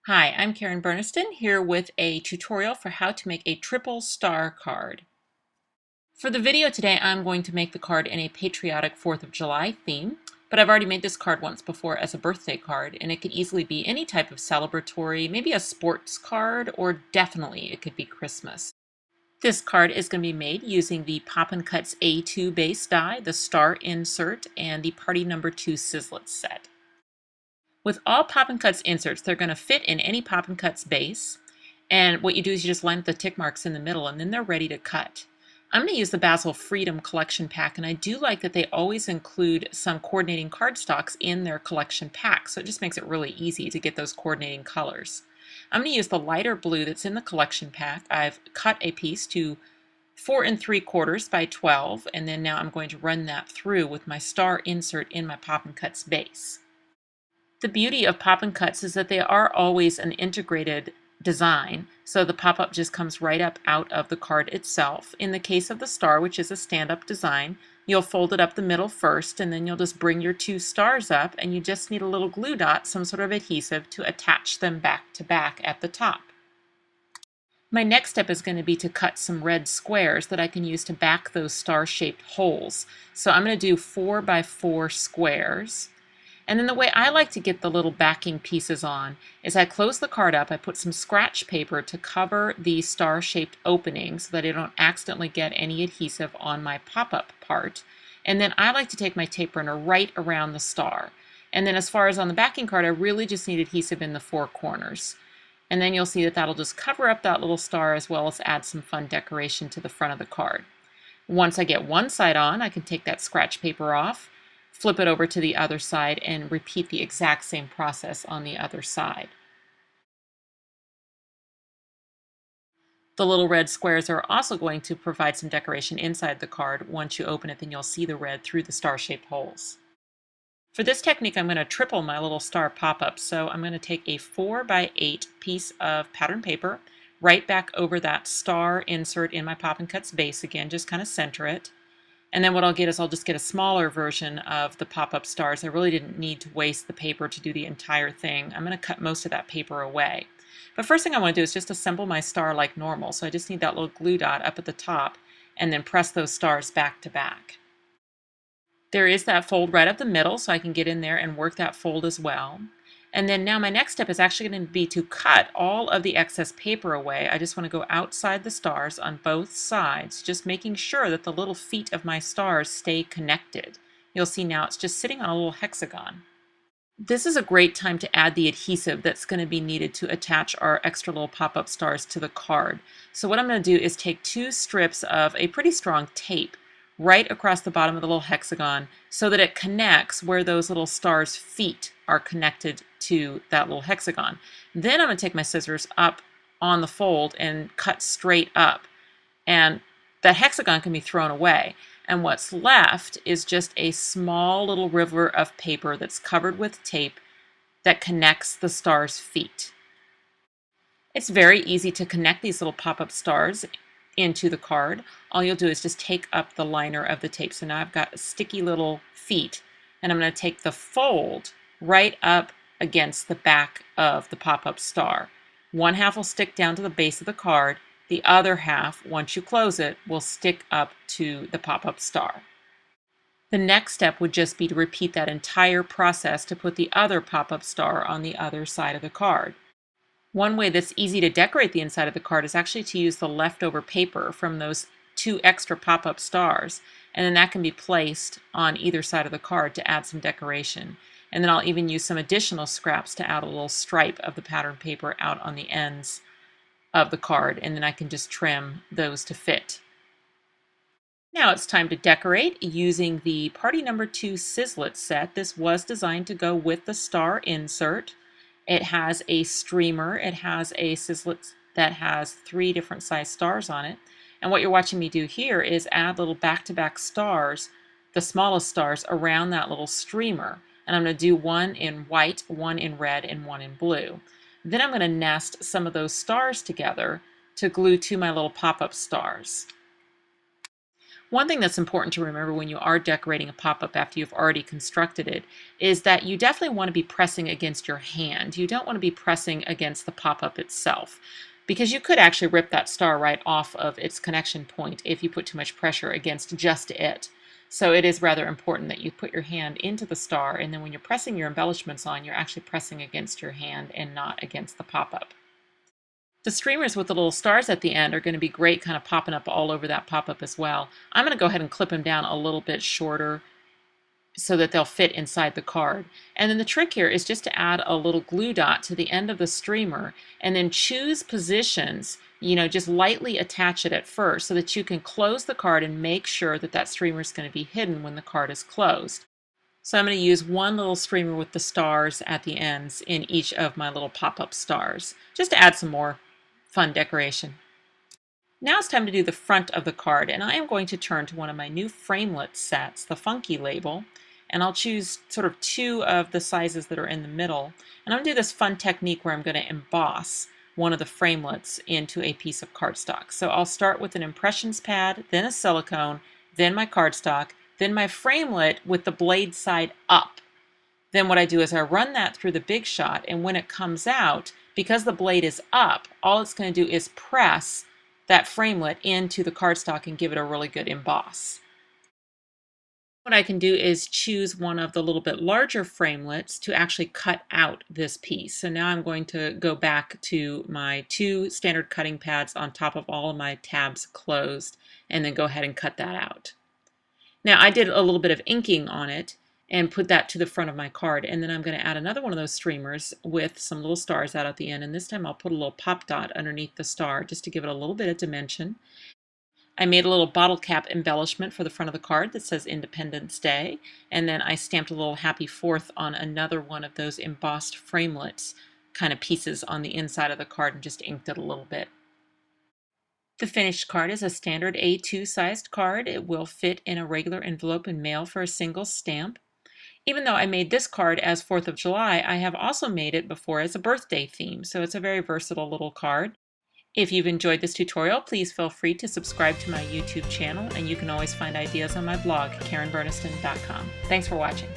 Hi, I'm Karen Burniston here with a tutorial for how to make a triple star card. For the video today, I'm going to make the card in a patriotic 4th of July theme, but I've already made this card once before as a birthday card, and it could easily be any type of celebratory, maybe a sports card, or definitely it could be Christmas. This card is going to be made using the Poppin' Cuts A2 base die, the star insert, and the party number 2 Sizzlet set. With all Poppin' Cuts inserts, they're going to fit in any Poppin' Cuts base. And what you do is you just line up the tick marks in the middle, and then they're ready to cut. I'm going to use the Basil Freedom collection pack, and I do like that they always include some coordinating cardstocks in their collection pack, so it just makes it really easy to get those coordinating colors. I'm going to use the lighter blue that's in the collection pack. I've cut a piece to 4 3/4 by 12, and then now I'm going to run that through with my star insert in my Poppin' Cuts base. The beauty of Poppin' Cuts is that they are always an integrated design, so the pop-up just comes right up out of the card itself. In the case of the star, which is a stand-up design, you'll fold it up the middle first, and then you'll just bring your two stars up, and you just need a little glue dot, some sort of adhesive, to attach them back to back at the top. My next step is going to be to cut some red squares that I can use to back those star-shaped holes. So I'm going to do 4 by 4 squares. And then the way I like to get the little backing pieces on is I close the card up, I put some scratch paper to cover the star-shaped opening so that I don't accidentally get any adhesive on my pop-up part. And then I like to take my tape runner right around the star. And then as far as on the backing card, I really just need adhesive in the 4 corners. And then you'll see that that'll just cover up that little star as well as add some fun decoration to the front of the card. Once I get one side on, I can take that scratch paper off, flip it over to the other side, and repeat the exact same process on the other side. The little red squares are also going to provide some decoration inside the card. Once you open it, then you'll see the red through the star-shaped holes. For this technique, I'm going to triple my little star pop-up. So I'm going to take a 4 by 8 piece of pattern paper, right back over that star insert in my Poppin' Cuts base again, just kind of center it. And then what I'll get is I'll just get a smaller version of the pop-up stars. I really didn't need to waste the paper to do the entire thing. I'm going to cut most of that paper away. But first thing I want to do is just assemble my star like normal. So I just need that little glue dot up at the top and then press those stars back to back. There is that fold right up the middle, so I can get in there and work that fold as well. And then now my next step is actually going to be to cut all of the excess paper away. I just want to go outside the stars on both sides, just making sure that the little feet of my stars stay connected. You'll see now it's just sitting on a little hexagon. This is a great time to add the adhesive that's going to be needed to attach our extra little pop-up stars to the card. So what I'm going to do is take 2 strips of a pretty strong tape right across the bottom of the little hexagon so that it connects where those little stars' feet are connected to that little hexagon. Then I'm going to take my scissors up on the fold and cut straight up. And that hexagon can be thrown away. And what's left is just a small little river of paper that's covered with tape that connects the star's feet. It's very easy to connect these little pop-up stars into the card. All you'll do is just take up the liner of the tape. So now I've got sticky little feet, and I'm going to take the fold right up against the back of the pop-up star. One half will stick down to the base of the card. The other half, once you close it, will stick up to the pop-up star. The next step would just be to repeat that entire process to put the other pop-up star on the other side of the card. One way that's easy to decorate the inside of the card is actually to use the leftover paper from those 2 extra pop-up stars, and then that can be placed on either side of the card to add some decoration. And then I'll even use some additional scraps to add a little stripe of the pattern paper out on the ends of the card, and then I can just trim those to fit. Now it's time to decorate using the Party Number 2 Sizzlet set. This was designed to go with the star insert. It has a streamer, it has a sizzlet that has 3 different size stars on it. And what you're watching me do here is add little back-to-back stars, the smallest stars, around that little streamer. And I'm going to do one in white, one in red, and one in blue. Then I'm going to nest some of those stars together to glue to my little pop-up stars. One thing that's important to remember when you are decorating a pop-up after you've already constructed it is that you definitely want to be pressing against your hand. You don't want to be pressing against the pop-up itself, because you could actually rip that star right off of its connection point if you put too much pressure against just it. So it is rather important that you put your hand into the star, and then when you're pressing your embellishments on, you're actually pressing against your hand and not against the pop-up. The streamers with the little stars at the end are going to be great, kind of popping up all over that pop-up as well. I'm going to go ahead and clip them down a little bit shorter so that they'll fit inside the card. And then the trick here is just to add a little glue dot to the end of the streamer and then choose positions, just lightly attach it at first so that you can close the card and make sure that that streamer is going to be hidden when the card is closed. So I'm going to use one little streamer with the stars at the ends in each of my little pop-up stars, just to add some more fun decoration. Now it's time to do the front of the card, and I am going to turn to one of my new framelit sets, the Funky label, and I'll choose sort of 2 of the sizes that are in the middle. And I'm going to do this fun technique where I'm going to emboss one of the framelits into a piece of cardstock. So I'll start with an impressions pad, then a silicone, then my cardstock, then my framelit with the blade side up. Then what I do is I run that through the Big Shot, and when it comes out, because the blade is up, all it's going to do is press that framelit into the cardstock and give it a really good emboss. What I can do is choose one of the little bit larger framelits to actually cut out this piece. So now I'm going to go back to my 2 standard cutting pads on top of all of my tabs closed, and then go ahead and cut that out. Now I did a little bit of inking on it and put that to the front of my card, and then I'm going to add another one of those streamers with some little stars out at the end, and this time I'll put a little pop dot underneath the star just to give it a little bit of dimension. I made a little bottle cap embellishment for the front of the card that says Independence Day, and then I stamped a little Happy 4th on another one of those embossed framelits kind of pieces on the inside of the card and just inked it a little bit. The finished card is a standard A2 sized card. It will fit in a regular envelope and mail for a single stamp. Even though I made this card as 4th of July, I have also made it before as a birthday theme, so it's a very versatile little card. If you've enjoyed this tutorial, please feel free to subscribe to my YouTube channel, and you can always find ideas on my blog, KarenBurniston.com. Thanks for watching.